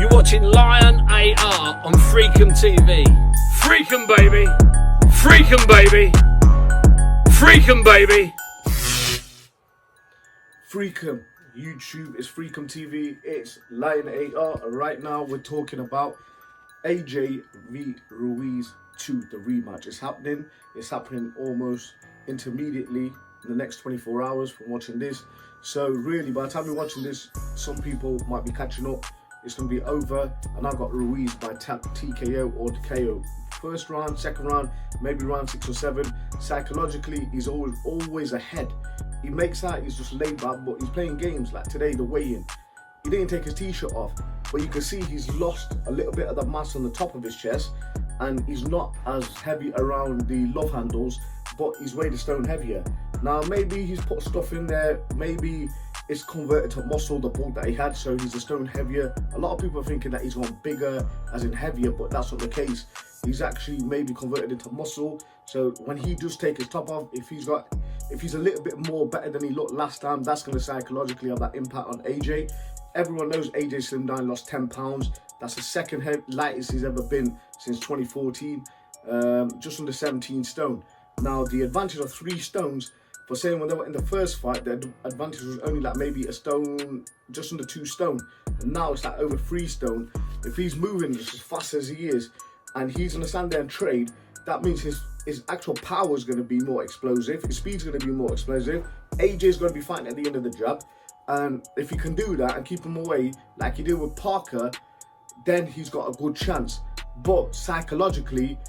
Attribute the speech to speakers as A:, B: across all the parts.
A: You're watching Lion AR on FREAKEMTV. Freakem, baby. Freakem, baby. Freakem, baby.
B: Freakem. YouTube is FREAKEMTV. It's Lion AR. And right now we're talking about AJ v Ruiz 2, the rematch. It's happening. It's happening almost intermediately in the next 24 hours from watching this. So really, by the time you're watching this, some people might be catching up. It's going to be over, and I've got Ruiz by TKO or KO. First round, second round, maybe round 6 or 7. Psychologically, he's always ahead. He makes out he's just laid back, but he's playing games. Like today, the weigh-in, he didn't take his t-shirt off, but you can see he's lost a little bit of the mass on the top of his chest, and he's not as heavy around the love handles, but he's weighed a stone heavier. Now, maybe he's put stuff in there, maybe it's converted to muscle, the bulk that he had, so he's a stone heavier. A lot of people are thinking that he's gone bigger, as in heavier, but that's not the case. He's actually maybe converted into muscle. So when he does take his top off, if he's a little bit more better than he looked last time, that's going to psychologically have that impact on AJ. Everyone knows AJ slimmed down, lost 10 pounds. That's the second lightest he's ever been since 2014, just under 17 stone. Now, the advantage of 3 stones, for saying when they were in the first fight, the advantage was only like maybe a stone, just under 2 stone. And now it's like over 3 stone. If he's moving just as fast as he is, and he's going to stand there and trade, that means his actual power is going to be more explosive. His speed's going to be more explosive. AJ is going to be fighting at the end of the jab. And if he can do that and keep him away like he did with Parker, then he's got a good chance. But psychologically,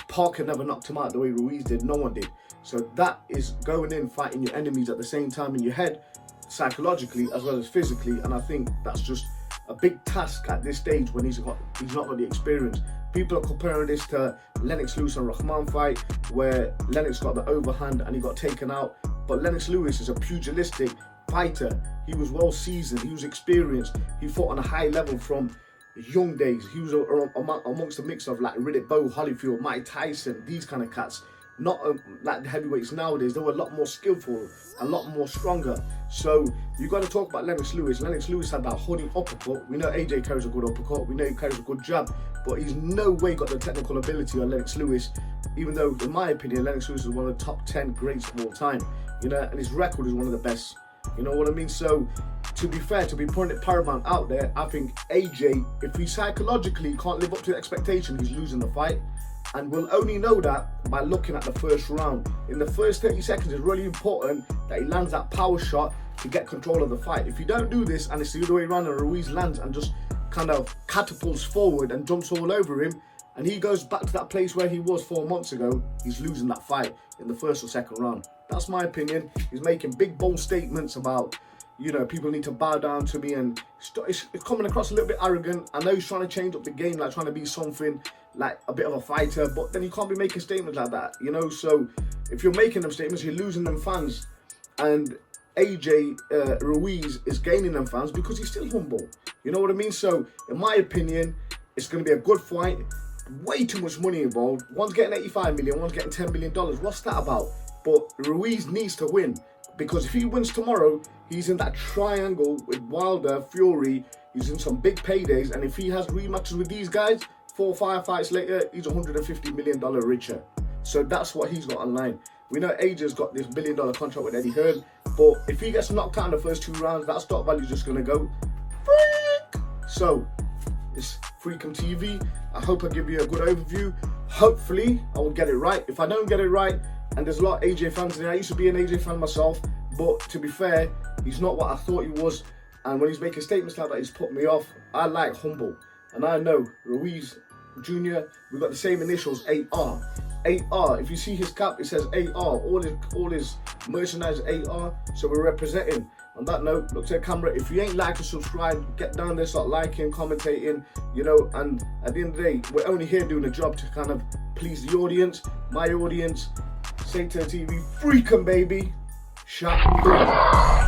B: Parker never knocked him out the way Ruiz did. No one did. So that is going in, fighting your enemies at the same time in your head, psychologically as well as physically. And I think that's just a big task at this stage when he's not got the experience. People are comparing this to Lennox Lewis and Rahman fight, where Lennox got the overhand and he got taken out. But Lennox Lewis is a pugilistic fighter. He was well seasoned, he was experienced, he fought on a high level from young days. He was amongst a mix of like Riddick Bowe, Holyfield, Mike Tyson, these kind of cats. Not like the heavyweights nowadays. They were a lot more skillful, a lot more stronger. So you got to talk about Lennox Lewis. Lennox Lewis had that holding uppercut. We know AJ carries a good uppercut. We know he carries a good jab, but he's no way got the technical ability of Lennox Lewis. Even though, in my opinion, Lennox Lewis is one of the top 10 greats of all time. You know, and his record is one of the best. You know what I mean? So, to be fair, to be putting it paramount out there, I think AJ, if he psychologically can't live up to the expectation, he's losing the fight. And we'll only know that by looking at the first round. In the first 30 seconds, it's really important that he lands that power shot to get control of the fight. If you don't do this and it's the other way around and Ruiz lands and just kind of catapults forward and jumps all over him, and he goes back to that place where he was 4 months ago, he's losing that fight in the first or second round. That's my opinion. He's making big, bold statements about, you know, people need to bow down to me, and it's coming across a little bit arrogant. I know he's trying to change up the game, like trying to be something like a bit of a fighter, but then you can't be making statements like that, you know. So if you're making them statements, you're losing them fans. And AJ Ruiz is gaining them fans because he's still humble. You know what I mean? So in my opinion, it's going to be a good fight. Way too much money involved. One's getting 85 million, one's getting $10 million. What's that about? But Ruiz needs to win, because if he wins tomorrow, he's in that triangle with Wilder, Fury. He's in some big paydays, and if he has rematches with these guys, 4 or 5 fights later, he's $150 million richer. So that's what he's got online. We know AJ's got this $1 billion contract with Eddie Hearn, but if he gets knocked out in the first 2 rounds, that stock value is just going to go freak. So it's FREAKEMTV. I hope I give you a good overview. Hopefully I will get it right. If I don't get it right, and there's a lot of AJ fans in there, I used to be an AJ fan myself, but to be fair, he's not what I thought he was. And when he's making statements like that, he's put me off. I like humble, and I know Ruiz Jr., we've got the same initials, AR. AR, if you see his cap, it says AR. All his merchandise is AR, so we're representing. On that note, look to the camera. If you ain't like or subscribe, get down there, start liking, commentating, you know. And at the end of the day, we're only here doing a job to kind of please the audience, my audience. Say to the TV, freakem, baby. Shut up.